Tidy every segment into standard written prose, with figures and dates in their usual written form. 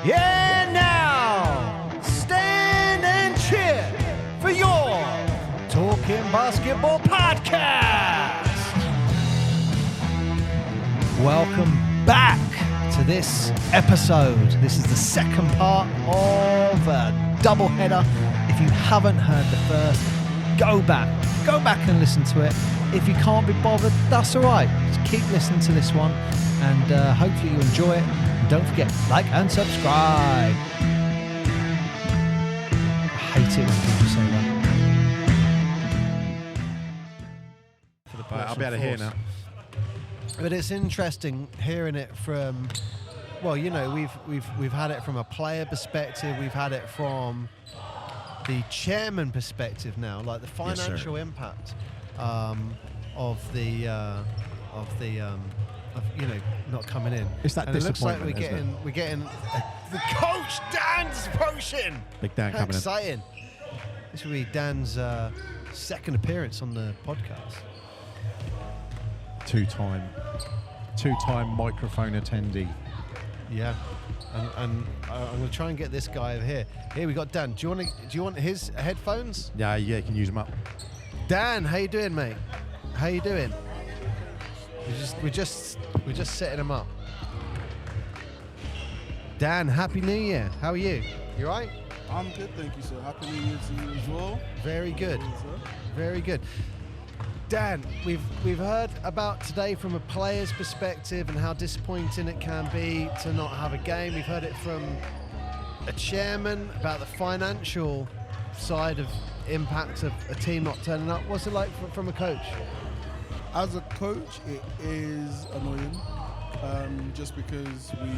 Yeah, now stand and cheer for your Talking Basketball podcast. Welcome back to this episode. This is the second part of a double header. If you haven't heard the first, go back and listen to it. If you can't be bothered, that's all right. Just keep listening to this one, and hopefully you enjoy it. And don't forget, like and subscribe. I hate it when people say that. For the Right, I'll be able to hear now. But it's interesting hearing it from, well, you know, we've had it from a player perspective, we've had it from the chairman perspective now, like the financial impact of you know, not coming in. It's that and it looks like disappointment, we're getting the coach Dan's approaching. Big Dan coming in. Exciting. This will be Dan's second appearance on the podcast. Two-time microphone attendee. Yeah, and I'm gonna try and get this guy over here. Here we got Dan. Do you want his headphones? Yeah, you can use them up. Dan, how you doing, mate? How you doing? We're just setting them up. Dan, Happy New Year. How are you? You right? I'm good, thank you, sir. Happy New Year to you as well. Very good. Very good. Dan, we've heard about today from a player's perspective and how disappointing it can be to not have a game. We've heard it from a chairman about the financial side of impact of a team not turning up. What's it like from a coach? As a coach, it is annoying, just because we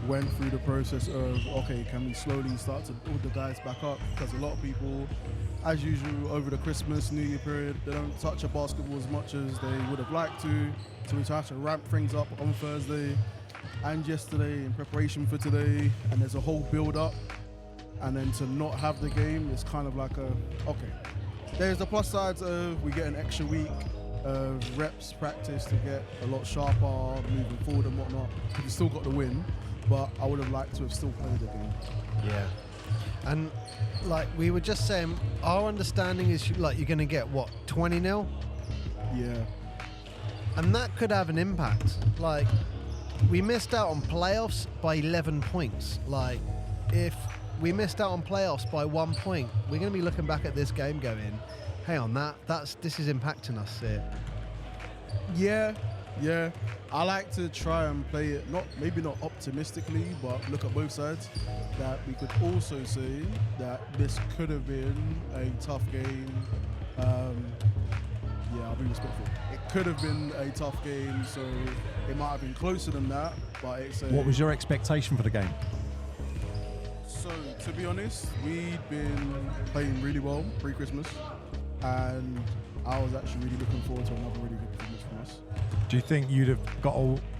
went through the process of, okay, can we slowly start to build the guys back up? Because a lot of people, as usual, over the Christmas, New Year period, they don't touch a basketball as much as they would have liked to. So we have to ramp things up on Thursday and yesterday in preparation for today. And there's a whole build-up. And then to not have the game is kind of like okay. There's the plus sides of we get an extra week of reps, practice to get a lot sharper, moving forward and whatnot. We still got the win, but I would have liked to have still played the game. Yeah. And like we were just saying, our understanding is like you're going to get what, 20-0? Yeah. And that could have an impact. Like we missed out on playoffs by 11 points. Like if we missed out on playoffs by 1 point, we're going to be looking back at this game going, hang on, this is impacting us here. Yeah. I like to try and play it maybe not optimistically, but look at both sides. That we could also say that this could have been a tough game. I'll be respectful. It could have been a tough game, so it might have been closer than that. But What was your expectation for the game? So, to be honest, we'd been playing really well pre-Christmas, and I was actually really looking forward to another really good performance from us. Do you think you'd have got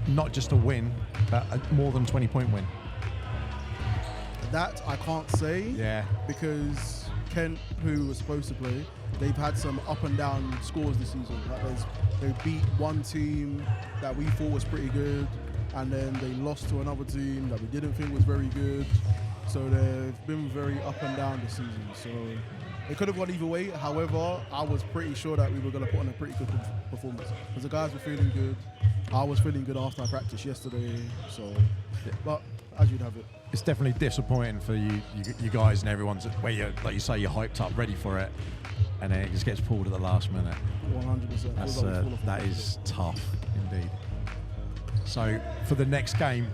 not just a win, but a more than 20-point win? That I can't say. Yeah. Because Kent, who was supposed to play, they've had some up and down scores this season. Like they beat one team that we thought was pretty good, and then they lost to another team that we didn't think was very good. So they've been very up and down this season. So it could have gone either way. However, I was pretty sure that we were going to put on a pretty good performance because the guys were feeling good. I was feeling good after I practiced yesterday. So, but as you'd have it, it's definitely disappointing for you guys and everyone's where you, like you say, you're hyped up, ready for it, and then it just gets pulled at the last minute. 100%. That is tough indeed. So for the next game,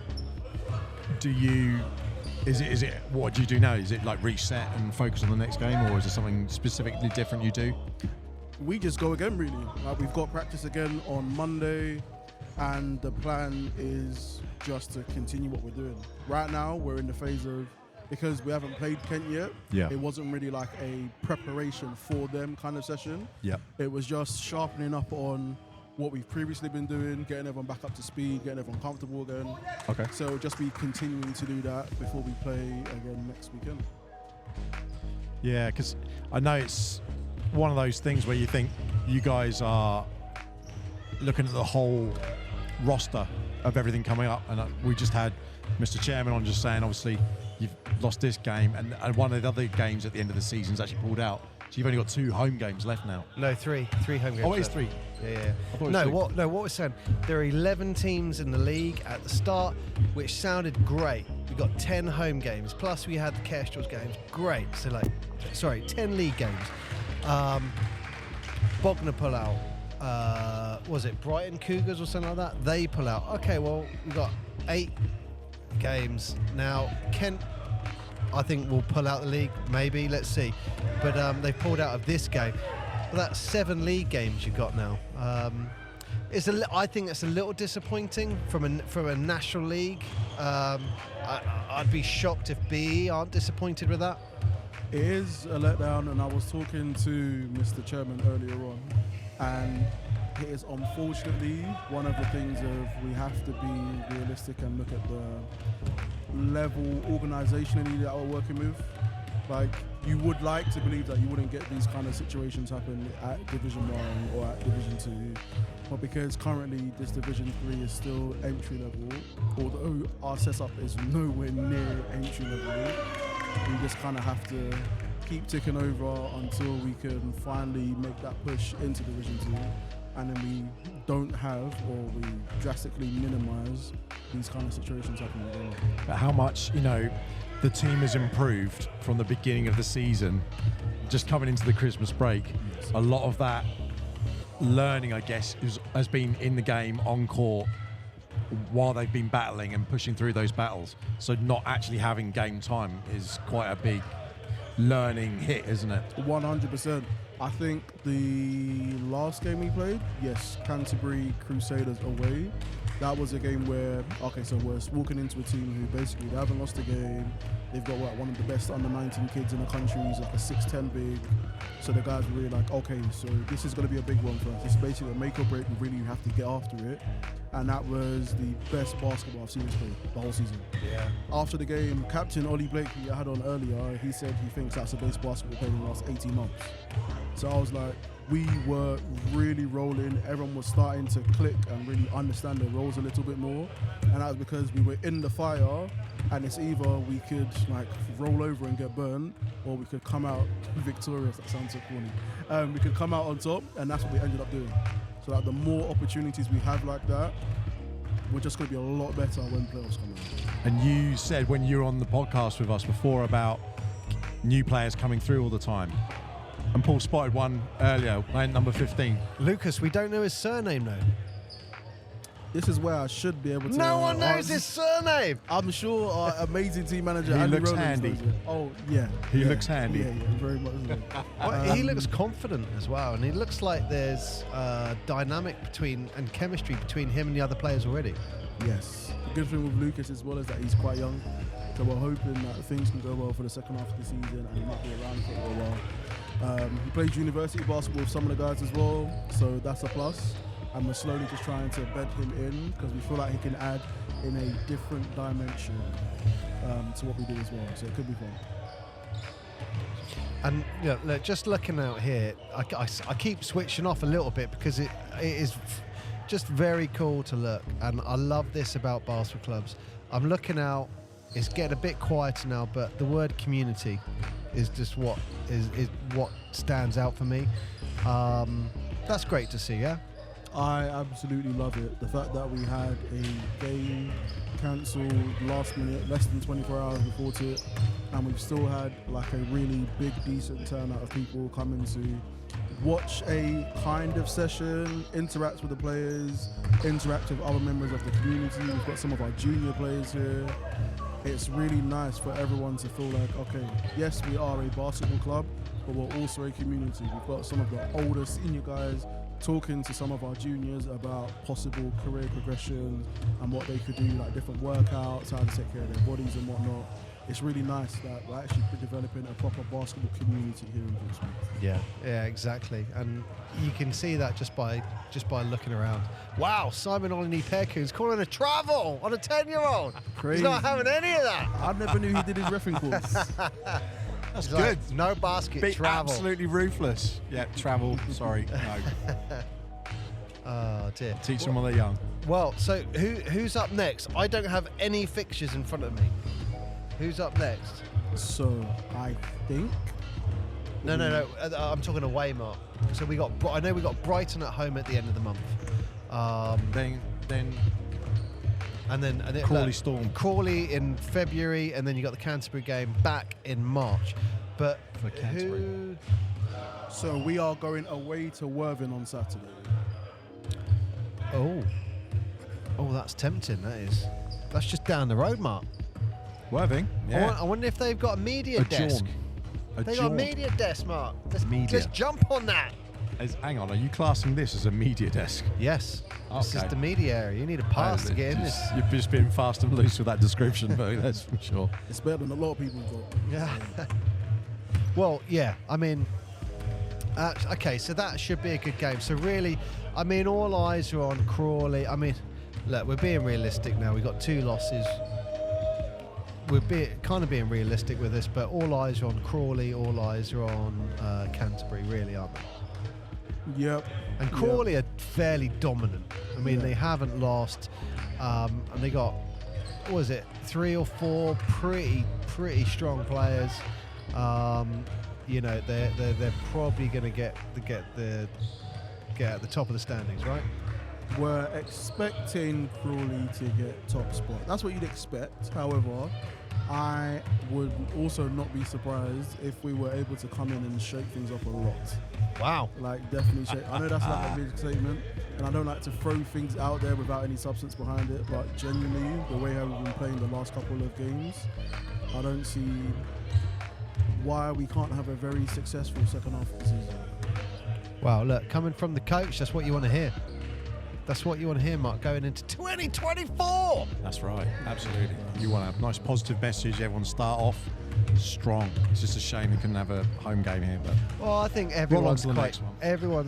what do you do now? Is it like reset and focus on the next game, or is there something specifically different you do? We just go again, really. We've got practice again on Monday, and the plan is just to continue what we're doing. Right now, we're in the phase of, because we haven't played Kent yet, it wasn't really like a preparation for them kind of session. Yeah. It was just sharpening up on what we've previously been doing, getting everyone back up to speed, getting everyone comfortable again. Okay. So it'll just be continuing to do that before we play again next weekend. Yeah, because I know it's one of those things where you think you guys are looking at the whole roster of everything coming up. And we just had Mr. Chairman on just saying, obviously, you've lost this game, and one of the other games at the end of the season's actually pulled out. So you've only got 2 home games left now. No, 3 home games. Oh, it is left. 3. Yeah. I thought it was 2. What we're saying, there are 11 teams in the league at the start, which sounded great. We got 10 home games, plus we had the Kestrels games. Great. So 10 league games. Bognor pull out. Was it Brighton Cougars or something like that? They pull out. Okay, well, we got 8 games now. Kent, I think, will pull out the league. Maybe, let's see. But they pulled out of this game. But that's 7 league games you've got now. I think it's a little disappointing from a national league. I'd be shocked if BE aren't disappointed with that. It is a letdown, and I was talking to Mr. Chairman earlier on, and it is unfortunately one of the things of we have to be realistic and look at the level organisationally that we're working with. Like, you would like to believe that you wouldn't get these kind of situations happen at Division 1 or at Division 2, but because currently this Division 3 is still entry level, although our setup is nowhere near entry level, we just kind of have to keep ticking over until we can finally make that push into Division 2, and then we don't have, or we drastically minimise these kind of situations happening again. But how much, the team has improved from the beginning of the season, just coming into the Christmas break. Yes. A lot of that learning, I guess, has been in the game, on court, while they've been battling and pushing through those battles. So not actually having game time is quite a big learning hit, isn't it? 100%. I think the last game we played, yes, Canterbury Crusaders away, that was a game where, okay, so we're walking into a team who basically, they haven't lost a game. They've got one of the best under 19 kids in the country. He's like a 6'10" big. So the guys were really like, okay, so this is going to be a big one for us. It's basically a make or break. We really have to get after it. And that was the best basketball I've seen us play the whole season. Yeah. After the game, Captain Ollie Blake, who I had on earlier, he said he thinks that's the best basketball played in the last 18 months. So I was like, we were really rolling. Everyone was starting to click and really understand their roles a little bit more. And that was because we were in the fire, and it's either we could like roll over and get burned, or we could come out victorious. That sounds so corny. We could come out on top, and that's what we ended up doing. So like, the more opportunities we have like that, we're just going to be a lot better when playoffs come out. And you said when you were on the podcast with us before about new players coming through all the time. And Paul spotted one earlier, number 15. Lucas, we don't know his surname though. This is where I should be able to. No one knows his surname. I'm sure our amazing team manager, He Andy looks Rowlands, handy. knows it. Oh, yeah. He yeah, looks handy. Yeah, very much so. Well, he looks confident as well, and it looks like there's dynamic and chemistry between him and the other players already. Yes. The good thing with Lucas as well is that he's quite young. So we're hoping that things can go well for the second half of the season, and he might be around for a while. He plays university basketball with some of the guys as well, so that's a plus. And we're slowly just trying to bed him in because we feel like he can add in a different dimension to what we do as well. So it could be fun. And look, just looking out here, I keep switching off a little bit because it is just very cool to look. And I love this about basketball clubs. I'm looking out, it's getting a bit quieter now, but the word community is just what stands out for me. That's great to see, yeah? I absolutely love it. The fact that we had a game cancelled last minute, less than 24 hours before it, and we've still had like a really big, decent turnout of people coming to watch a kind of session, interact with the players, interact with other members of the community. We've got some of our junior players here. It's really nice for everyone to feel like, okay, yes, we are a basketball club, but we're also a community. We've got some of the older senior guys talking to some of our juniors about possible career progression and what they could do, like different workouts, how to take care of their bodies and whatnot. It's really nice that we're actually developing a proper basketball community here in Portsmouth. Yeah, exactly. And you can see that just by looking around. Wow, Simon Olney-Pekun's calling a travel on a 10-year-old. Crazy. He's not having any of that. I never knew he did his reffing course. That's He's good. like, no basket, Be travel. absolutely ruthless. Yeah, travel. Sorry, no. Oh dear. Teach them while they're young. Well, so who's up next? I don't have any fixtures in front of me. Who's up next? So I think. No. I'm talking away, Mark. So I know we got Brighton at home at the end of the month. Then Crawley Storm. Crawley in February, and then you got the Canterbury game back in March. But For Canterbury. who? So we are going away to Worthing on Saturday. Oh, that's tempting. That is. That's just down the road, Mark. Worthing. Yeah. I wonder if they've got a media desk. They got a media desk, Mark. Let's jump on that. Hang on, are you classing this as a media desk? Yes. This is Okay. the media area. You need a pass to get in this. You've just been fast and loose with that description, but that's for sure. It's better than a lot of people got. Yeah. Well, yeah. I mean, okay, so that should be a good game. So really, I mean, all eyes are on Crawley. I mean, look, we're being realistic now. We've got 2 losses. We're kind of being realistic with this, but all eyes are on Crawley. All eyes are on Canterbury, really, aren't they? Yep. And Crawley are fairly dominant. I mean, they haven't lost, and they got, what was it, 3 or 4 pretty strong players. You know, they're probably going to get at the top of the standings, right? We're expecting Crawley to get top spot. That's what you'd expect. However, I would also not be surprised if we were able to come in and shake things up a lot. Wow. Like, definitely shake. I know that's like a big statement, and I don't like to throw things out there without any substance behind it, but genuinely, the way we've been playing the last couple of games, I don't see why we can't have a very successful second half of the season. Wow, look, coming from the coach, that's what you want to hear. That's what you want to hear, Mark, going into 2024. That's right, absolutely. You want a nice positive message. Everyone start off strong. It's just a shame we couldn't have a home game here, but Well, I think everyone's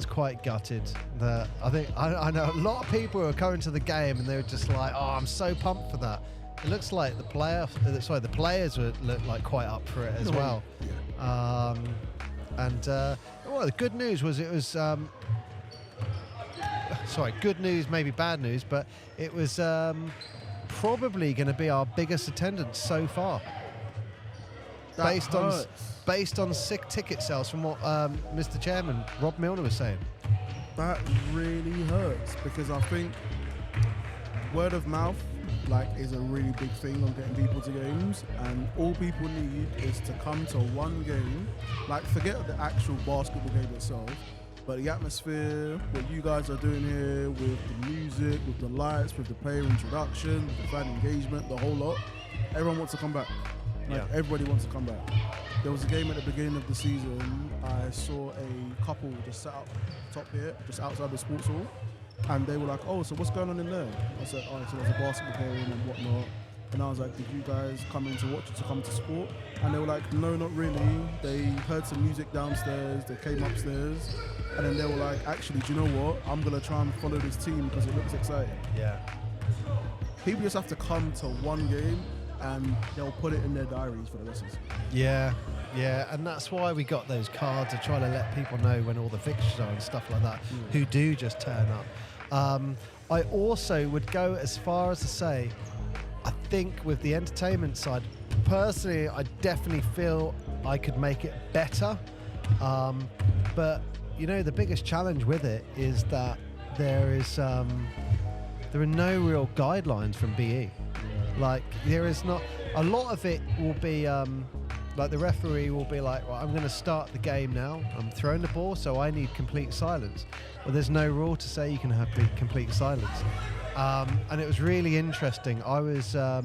quite gutted. That I know a lot of people who are coming to the game and they were just like, "Oh, I'm so pumped for that." It looks like the players look like quite up for it as well. Well, the good news was good news, maybe bad news, but it was probably going to be our biggest attendance so far. Based on sick ticket sales from what Mr. Chairman Rob Milner was saying. That really hurts because I think word of mouth is a really big thing on getting people to games, and all people need is to come to one game. Forget the actual basketball game itself, but the atmosphere, what you guys are doing here with the music, with the lights, with the player introduction, with the fan engagement, the whole lot. Everyone wants to come back. Everybody wants to come back. There was a game at the beginning of the season. I saw a couple just sat up top here, just outside the sports hall, and they were like, "Oh, so what's going on in there?" I said, "Oh, so there's a basketball game and whatnot." And I was like, "Did you guys come in to watch it, to come to sport?" And they were like, "No, not really." They heard some music downstairs. They came upstairs, and then they were like, "Actually, do you know what? I'm gonna try and follow this team because it looks exciting." Yeah. People just have to come to one game, and they'll put it in their diaries for the rest of the season. Yeah, and that's why we got those cards to try to let people know when all the fixtures are and stuff like that, who do just turn up. I also would go as far as to say, I think with the entertainment side, personally, I definitely feel I could make it better. But, the biggest challenge with it is that there are no real guidelines from BE. There is not, a lot of it will be, the referee will be like, well, I'm going to start the game now. I'm throwing the ball, so I need complete silence. Well, there's no rule to say you can have complete silence. And it was really interesting. I was at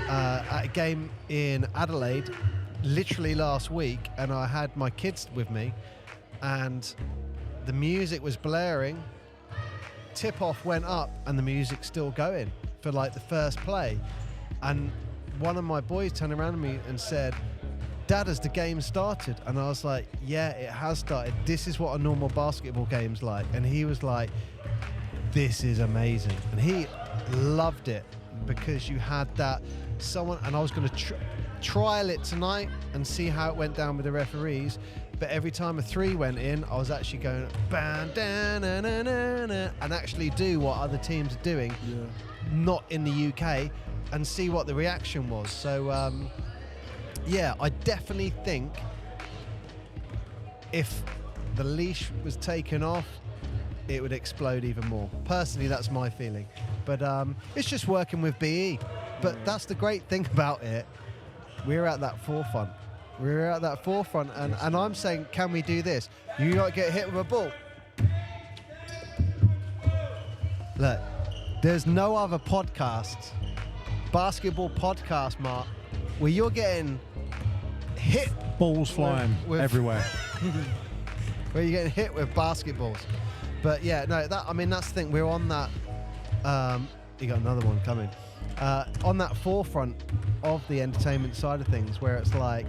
a game in Adelaide literally last week, and I had my kids with me, and the music was blaring. Tip-off went up, and the music's still going for the first play. And one of my boys turned around to me and said, "Dad, has the game started?" And I was like, "Yeah, it has started. This is what a normal basketball game's like." And he was like, "This is amazing." And he loved it because you had that someone, and I was going to trial it tonight and see how it went down with the referees. But every time a 3 went in, I was actually going bam, dan, na, na, na, na, and actually do what other teams are doing, not in the UK, and see what the reaction was. So, yeah, I definitely think if the leash was taken off, it would explode even more. Personally, that's my feeling. But it's just working with BE. But that's the great thing about it. We're at that forefront. And I'm saying, can we do this? You not get hit with a ball. Look, there's no other podcast, basketball podcast, Mark, where you're getting hit. Balls flying everywhere. Where you're getting hit with basketballs. But yeah, no, that's the thing. We're on that. You got another one coming. On that forefront of the entertainment side of things, where it's like,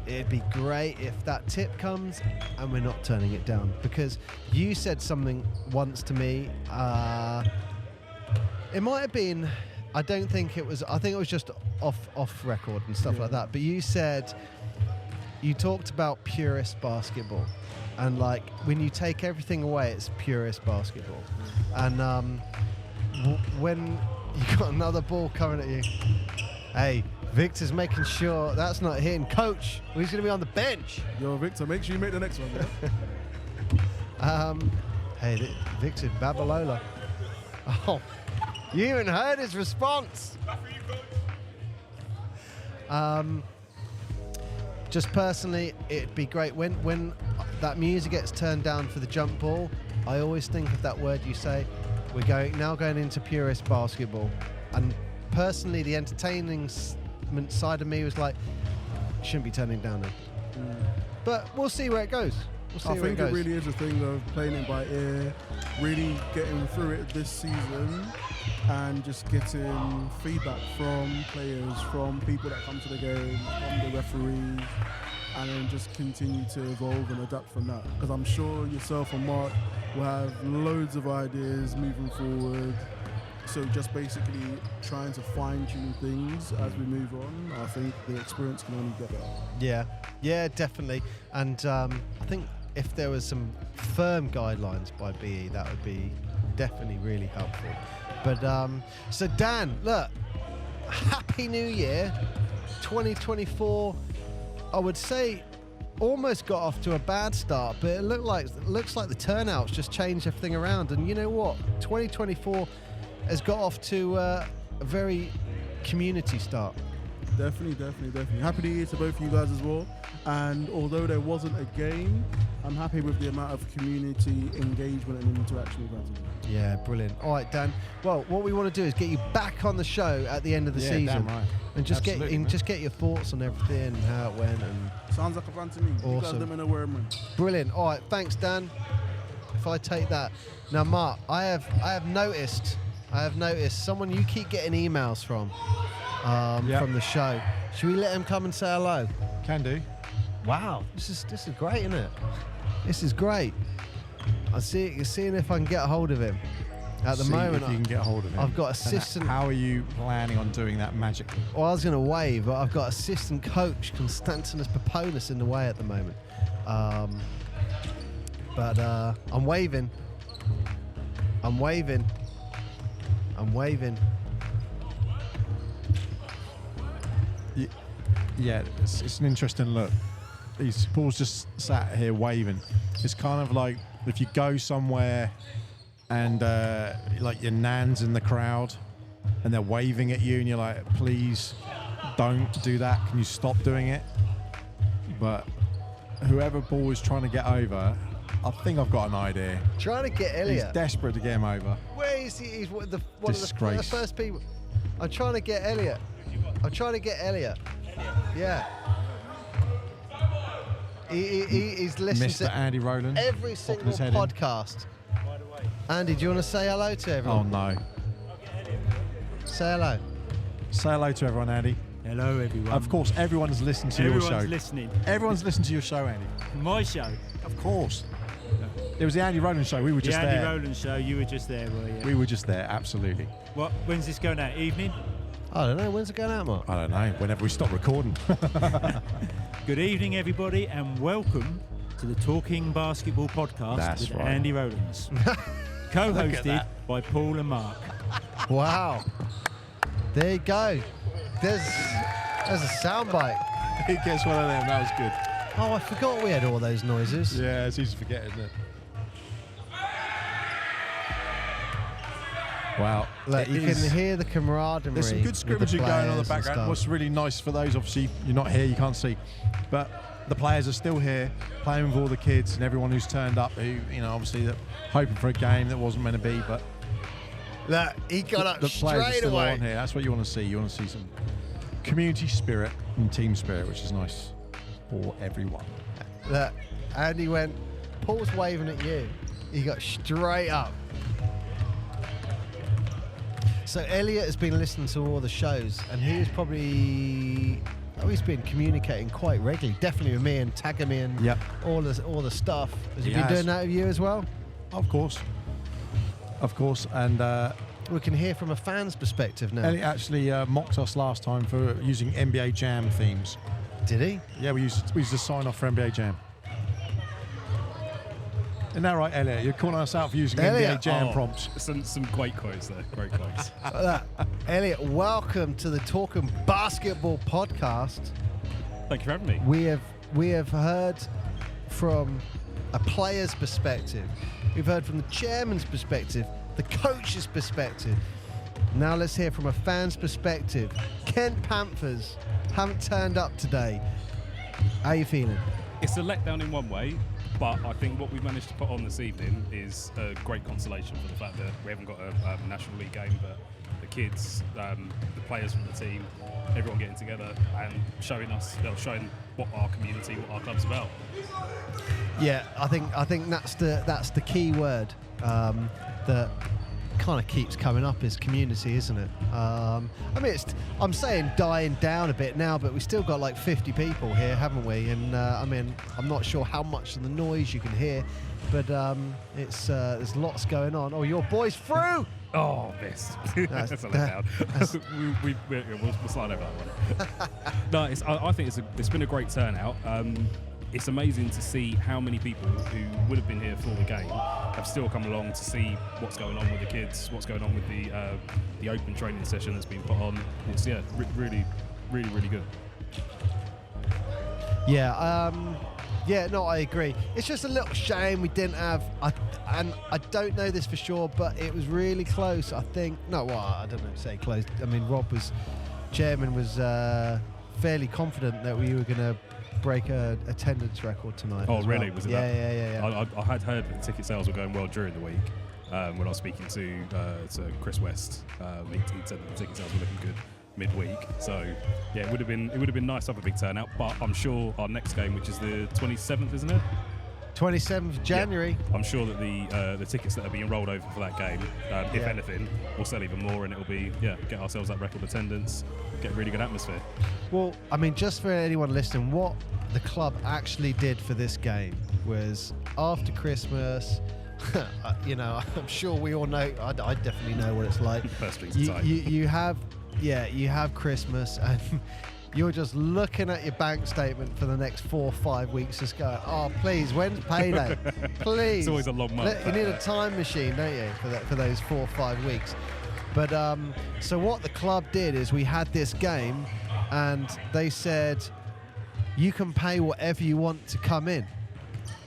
it'd be great if that tip comes and we're not turning it down. Because you said something once to me. It might have been. I don't think it was. I think it was just off record and stuff like that. But you said, you talked about purist basketball, and like when you take everything away, it's purist basketball. And when you got another ball coming at you, hey, Victor's making sure that's not hitting. Coach, he's going to be on the bench. Yo, Victor, make sure you make the next one. Hey, Victor Babalola. Oh, you even heard his response. Just personally, it'd be great when that music gets turned down for the jump ball. I always think of that word you say. We're now going into purist basketball, and personally, the entertaining side of me was like, shouldn't be turning down then. But we'll see where it goes. I think it really is a thing of playing it by ear, really getting through it this season, and just getting feedback from players, from people that come to the game, from the referees, and then just continue to evolve and adapt from that. Because I'm sure yourself and Mark will have loads of ideas moving forward. So just basically trying to fine-tune things as we move on. I think the experience can only get better. Yeah, definitely. And I think if there was some firm guidelines by BE, that would be definitely really helpful. But so Dan, look, Happy New Year, 2024. I would say almost got off to a bad start, but it looks like the turnouts just changed everything around. And you know what? 2024 has got off to a very community start. Definitely. Happy New Year to both of you guys as well. And although there wasn't a game, I'm happy with the amount of community engagement and interaction we've had today. Yeah, brilliant. All right, Dan. Well, what we want to do is get you back on the show at the end of the season, damn right. and just get your thoughts on everything and how it went. And sounds like a plan to me. Awesome. You guys let me know where I'm in. Brilliant. All right, thanks, Dan. If I take that now, Mark, I have noticed someone you keep getting emails from the show. Should we let him come and say hello? Can do. Wow, this is great, isn't it? This is great. I'm seeing if I can get a hold of him. At the moment, if you can get a hold of him. I've got assistant. How are you planning on doing that magically? Well, I was going to wave, but I've got assistant coach Konstantinos Paponis in the way at the moment. But I'm waving. Yeah, it's an interesting look. Paul's just sat here waving. It's kind of like if you go somewhere and like your nan's in the crowd and they're waving at you and you're like, please don't do that. Can you stop doing it? But whoever Paul is trying to get over, I think I've got an idea. Trying to get Elliot. He's desperate to get him over. Where is he? He's one of the first people. I'm trying to get Elliot. Yeah. He's listened Mr. to Andy Rowland. every single podcast. Andy, do you want to say hello to everyone? Oh no. Say hello. Say hello to everyone, Andy. Hello, everyone. Of course, everyone's listened to your show. Everyone's listening. Everyone's listened to your show, Andy. My show? Of course. It was the Andy Rowland show. We were just there. The Andy Rowland show. You were just there, were you? We were just there, absolutely. When's this going out? Evening? I don't know. When's it going out, Mark? I don't know. Whenever we stop recording. Good evening, everybody, and welcome to the Talking Basketball Podcast That's with right. Andy Rollins, co-hosted by Paul and Mark. Wow. There you go. There's a soundbite. He gets one of them. That was good. Oh, I forgot we had all those noises. Yeah, it's easy to forget, isn't it? Wow. Look, you can hear the camaraderie. There's some good with scrimmaging the going on in the players and background. stuff. What's really nice for those, obviously, you're not here, you can't see, but the players are still here, playing with all the kids and everyone who's turned up, who, obviously, that hoping for a game that wasn't meant to be, but Look, he got up the players are straight still away. on here. That's what you want to see. You want to see some community spirit and team spirit, which is nice for everyone. Look, and he went, Paul's waving at you. He got straight up. So Elliot has been listening to all the shows, and he's probably he's been communicating quite regularly, definitely with me and tagging me and Yep. all the stuff. Has he He been has. doing that with you as well? Of course, and We can hear from a fan's perspective now. Elliot actually mocked us last time for using NBA Jam themes. Did he? Yeah, we used to sign off for NBA Jam. Isn't that right, Elliot? You're calling us out for using Elliot, NBA Jam prompts. Some great quotes there. Great quotes. Elliot, welcome to the Talking Basketball Podcast. Thank you for having me. We have heard from a player's perspective. We've heard from the chairman's perspective, the coach's perspective. Now let's hear from a fan's perspective. Kent Panthers haven't turned up today. How are you feeling? It's a letdown in one way, but I think what we've managed to put on this evening is a great consolation for the fact that we haven't got a National League game, but the kids, the players from the team, everyone getting together and showing what our community, what our club's about. Yeah, I think that's the key word that kind of keeps coming up is community, isn't it? I'm saying dying down a bit now, but we still got like 50 people here, haven't we? And I'm not sure how much of the noise you can hear, but it's there's lots going on. Oh, your boy's through. Oh, missed. That's a letdown. We'll slide over that one. No, I think it's been a great turnout. It's amazing to see how many people who would have been here for the game have still come along to see what's going on with the kids, what's going on with the open training session that's been put on. It's really, really, really good. Yeah, no, I agree. It's just a little shame we didn't have, and I don't know this for sure, but it was really close. I think, I don't know, say close. I mean, chairman was fairly confident that we were going to break a attendance record tonight. Oh, as really? well. Was it Yeah. that? I had heard that the ticket sales were going well during the week. When I was speaking to Chris West, he said that the ticket sales were looking good midweek. So yeah, it would have been nice to have a big turnout. But I'm sure our next game, which is the 27th, isn't it? 27th of January. Yeah, I'm sure that the tickets that are being rolled over for that game, if anything, will sell even more, and it'll be get ourselves that record attendance, get a really good atmosphere. Well, I mean, just for anyone listening, what the club actually did for this game was after Christmas. I'm sure we all know. I definitely know what it's like. First strings are tight. You have Christmas and you're just looking at your bank statement for the next 4 or 5 weeks, just going, oh, please, when's payday? Please. It's always a long month. You need a time machine, don't you, for those 4 or 5 weeks? But so what the club did is we had this game, and they said you can pay whatever you want to come in.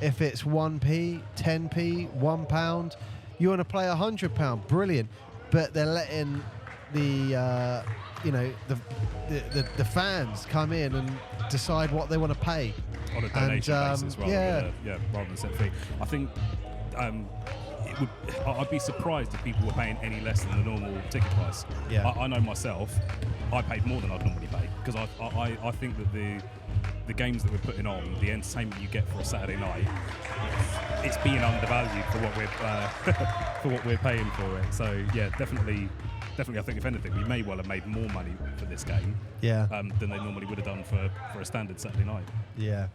If it's 1p, 10p, £1, you want to play £100, brilliant. But they're letting the fans come in and decide what they want to pay On a donation basis rather than set fee. I think I'd be surprised if people were paying any less than the normal ticket price. Yeah. I know myself, I paid more than I'd normally pay because I think that the games that we're putting on, the entertainment you get for a Saturday night, it's being undervalued for what we're paying for it. So yeah, definitely. I think if anything, we may well have made more money for this game than they normally would have done for a standard Saturday night. Yeah.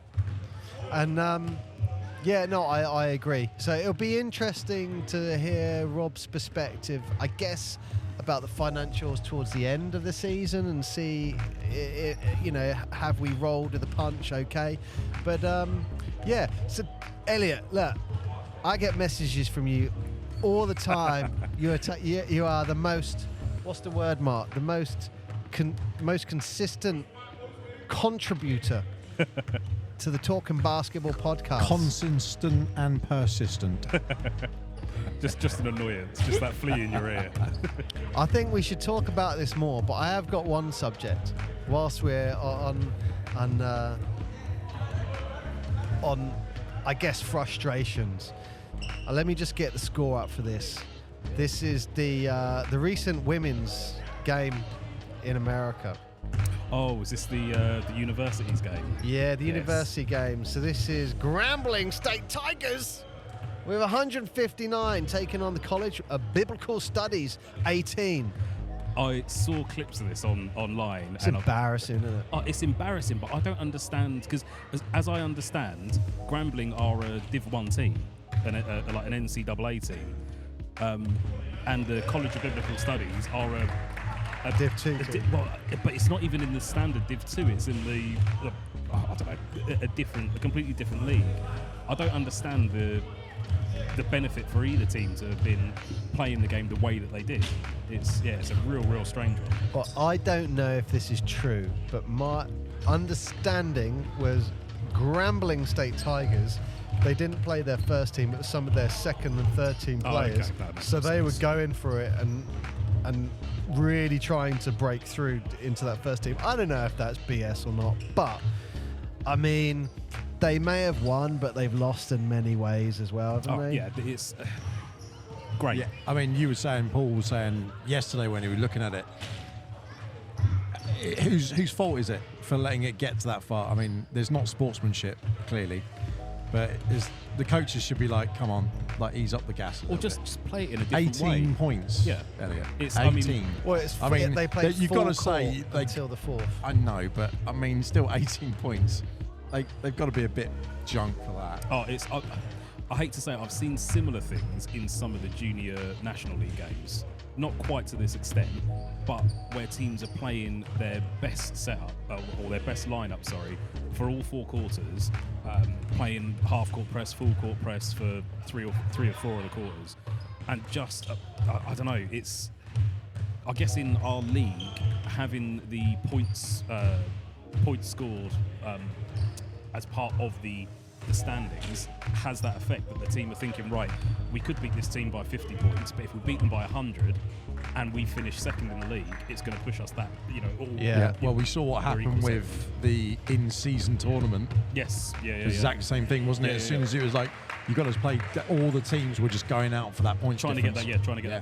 And I agree. So it'll be interesting to hear Rob's perspective. I guess about the financials towards the end of the season and see, have we rolled with the punch? Okay, but yeah. So Elliot, look, I get messages from you all the time. You are the most. What's the word, Mark? The most consistent contributor to the Talking Basketball podcast. Consistent and persistent. Just an annoyance, just that flea in your ear. I think we should talk about this more, but I have got one subject whilst we're on I guess, frustrations. Let me just get the score up for this. This is the recent women's game in America. Oh, is this the universities game? Yeah, the Yes. university game. So this is Grambling State Tigers with 159 taking on the College of Biblical Studies 18. I saw clips of this online. It's embarrassing, isn't it? It's embarrassing, but I don't understand, because as I understand, Grambling are a Div 1 team, like an NCAA team, and the College of Biblical Studies are a Div 2 team. but it's not even in the standard Div 2. It's in the I don't know, a completely different league. I don't understand the benefit for either team to have been playing the game the way that they did. It's a real strange one. Well, I don't know if this is true, but my understanding was Grambling State Tigers, they didn't play their first team, it was some of their second and third team players. Okay, that makes so they sense. were going for it and really trying to break through into that first team. I don't know if that's BS or not, but I mean, they may have won, but they've lost in many ways as well, haven't they? Yeah, it's great. Yeah, I mean, Paul was saying yesterday when he was looking at it, whose fault is it for letting it get to that far? I mean, there's not sportsmanship, clearly, but the coaches should be like, come on, like ease up the gas a Or little just play it in a different 18 way. points, Yeah. Elliot. It's- 18. Well, they played you've full got to say, court like, until the fourth. I know, but I mean, still 18 points. Like, they've got to be a bit junk for that. I hate to say it, I've seen similar things in some of the junior National League games. Not quite to this extent, but where teams are playing their best setup, or their best lineup, for all four quarters, playing half-court press, full-court press for three or four of the quarters. And just, I don't know, it's... I guess in our league, having the points scored as part of the standings has that effect that the team are thinking, right, we could beat this team by 50 points, but if we beat them by 100 and we finish second in the league, it's going to push us that, all... Yeah, well, we saw what Very happened equal with the in-season tournament. Yes, yeah. Exact same thing, wasn't it? Yeah, As yeah, soon yeah. as it was like, you got to play, all the teams were just going out for that point Trying to get that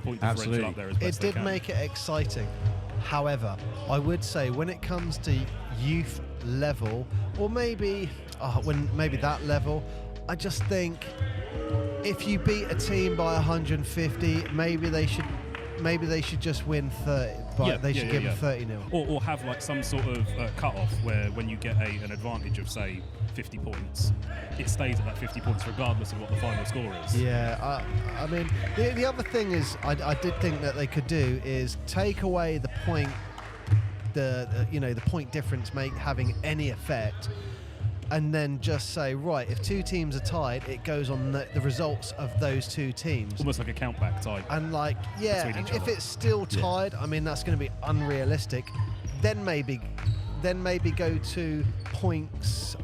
point differential absolutely. up there as It best they did can. make it exciting. However, I would say when it comes to youth level, or maybe that level, I just think if you beat a team by 150, maybe they should just win 30. But they should give them 30-0. Or have like some sort of cut-off where when you get an advantage of, say, 50 points, it stays at that 50 points regardless of what the final score is. Yeah, I mean, the other thing is I did think that they could do is take away the point, the point difference having any effect, and then just say, right, if two teams are tied, it goes on the results of those two teams. Almost like a countback type. And Between and each if other. it's still tied, I mean, that's going to be unrealistic. Then maybe go to points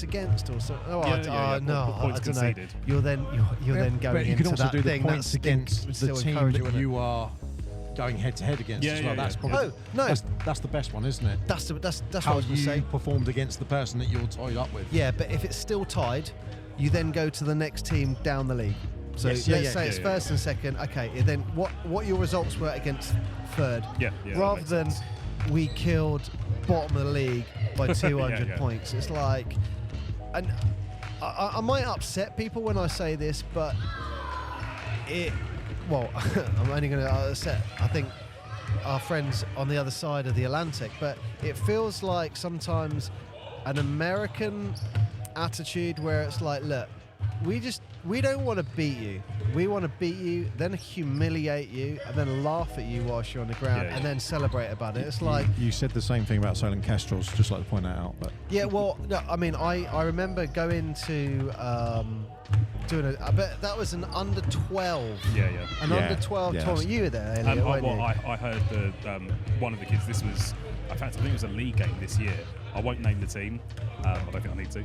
against or so. Oh, Yeah, no, points I don't know. conceded. You're then going but you can into also that do the thing points that against the still team encouraging, that isn't it? you are going head-to-head against as well. That's probably that's the best one, isn't it? That's what How I was going to you say. performed against the person that you're tied up with. Yeah, but if it's still tied, you then go to the next team down the league. So Yes, let's say it's first and second. Okay, and then what your results were against third. Yeah, that rather makes than sense. we killed bottom of the league by 200 Yeah. points. It's like, and I might upset people when I say this, but I'm only going to upset, I think, our friends on the other side of the Atlantic, but it feels like sometimes an American attitude where it's like, look, we just we don't want to beat you. We want to beat you, then humiliate you, and then laugh at you whilst you're on the ground, and then celebrate about it. It's like you said the same thing about Solent Kestrels. Just like to point that out. But yeah, well, no, I mean, I remember going to doing a. I bet that was an under 12. Yeah. An under 12 tournament. You were there, Elliot, weren't you? I heard one of the kids. This was, in fact, I think it was a league game this year. I won't name the team. I don't think I need to.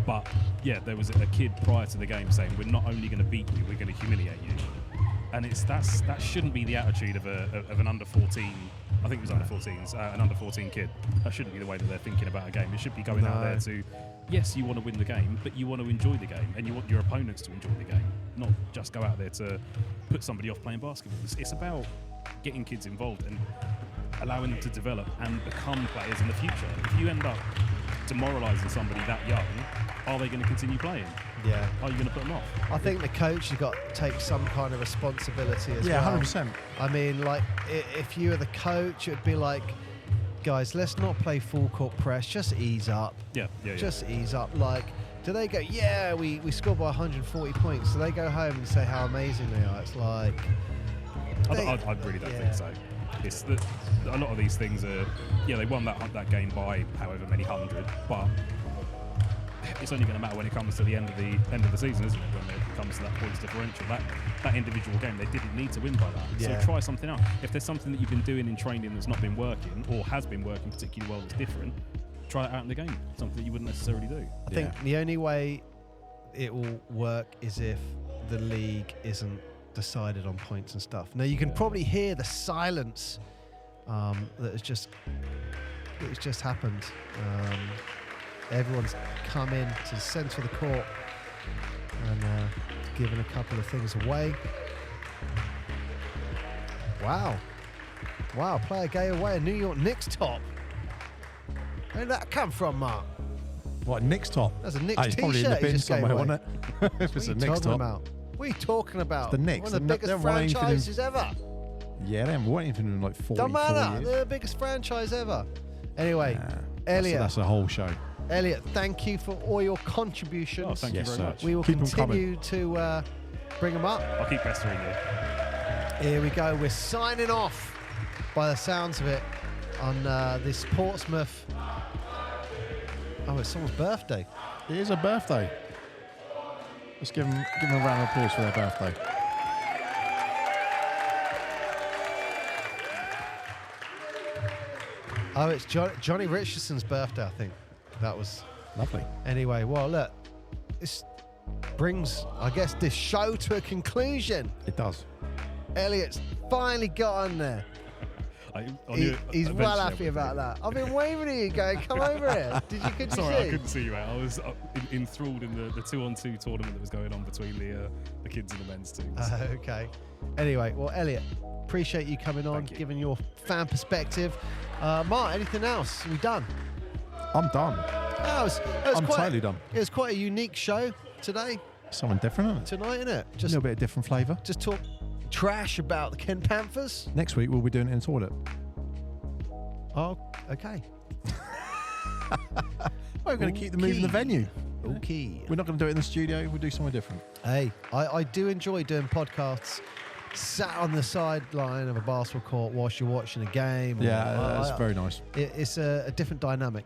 But yeah, there was a kid prior to the game saying, "We're not only going to beat you, we're going to humiliate you." And that shouldn't be the attitude of an under 14. I think it was under 14s, an under 14 kid. That shouldn't be the way that they're thinking about a game. It should be going out there to, yes, you want to win the game, but you want to enjoy the game, and you want your opponents to enjoy the game, not just go out there to put somebody off playing basketball. It's about getting kids involved and allowing them to develop and become players in the future. If you end up demoralising somebody that young, are they going to continue playing? Yeah. Are you going to put them off? I think the coach has got to take some kind of responsibility as well. yeah, 100%. I mean, like, if you were the coach, it'd be like, guys, let's not play full court press. Just ease up. Yeah. Just ease up. Like, do they go, yeah, we scored by 140 points. Do they go home and say how amazing they are? It's like... I really don't think so. It's a lot of these things are, they won that game by however many hundred, but it's only going to matter when it comes to the end of the season, isn't it? When it comes to that points differential, that individual game, they didn't need to win by that. Yeah. So try something out. If there's something that you've been doing in training that's not been working or has been working particularly well that's different, try it out in the game. Something that you wouldn't necessarily do. I think the only way it will work is if the league isn't decided on points and stuff. Now you can probably hear the silence that has just happened. Everyone's come in to the centre of the court and given a couple of things away. Wow, player gave away a New York Knicks top. Where did that come from, Mark? What, Knicks top? That's a Knicks It's probably in the t-shirt he bin just gave somewhere, away. wasn't it? If it's a Knicks top. What are you talking about? It's the Knicks. One of the They biggest haven't won anything in- franchises ever. Yeah, they haven't won anything in like 44 Don't matter. years. They're the biggest franchise ever. Anyway, Elliot. That's a whole show. Elliot, thank you for all your contributions. Oh, thank you very much. We will Keep 'em continue to bring them up. I'll keep pestering you. Here we go. We're signing off, by the sounds of it, on this Portsmouth. Oh, it's someone's birthday. It is a birthday. Let's give them a round of applause for their birthday. Oh, it's Johnny Richardson's birthday, I think. That was Lovely. Anyway, well, look, this brings, I guess, this show to a conclusion. It does. Elliot's finally got on there. He's well happy about that. I've been waving at you going, come over here. Could you Sorry, see? I couldn't see you, mate. I was enthralled in the 2-on-2 tournament that was going on between the kids and the men's teams. Okay. Anyway, well, Elliot, appreciate you coming on, giving your fan perspective. Mark, anything else? Are we done? I'm done. I'm totally done. It was quite a unique show today. Something different, isn't it? Tonight, isn't it? A little bit of different flavour. Just talk trash about the Kent Panthers. Next week we'll be doing it in the toilet. Oh, okay. We're going to keep the moving the venue. Okay. We're not going to do it in the studio. We'll do somewhere different. Hey, I do enjoy doing podcasts sat on the sideline of a basketball court whilst you're watching a game. Yeah, that's very nice. It's a different dynamic.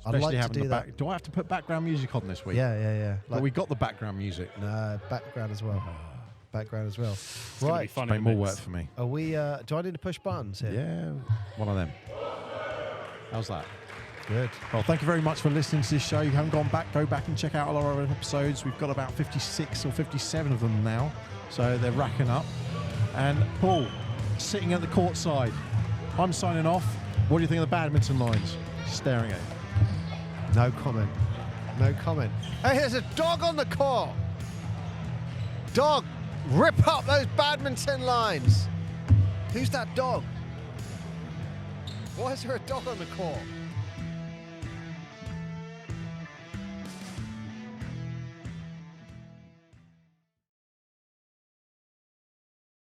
Especially I'd like to do that. Do I have to put background music on this week? Yeah. But we got the background music. No, background as well. Background as well. It's gonna be Right. fun Make in more the work mix. for me. Are we? Do I need to push buttons here? Yeah, one of them. How's that? Good. Well, thank you very much for listening to this show. You haven't gone back, go back and check out all our other episodes. We've got about 56 or 57 of them now, so they're racking up. And Paul, sitting at the court side, I'm signing off. What do you think of the badminton lines? Staring at it. No comment. No comment. Hey, there's a dog on the court. Dog, rip up those badminton lines. Who's that dog? Why is there a dog on the court?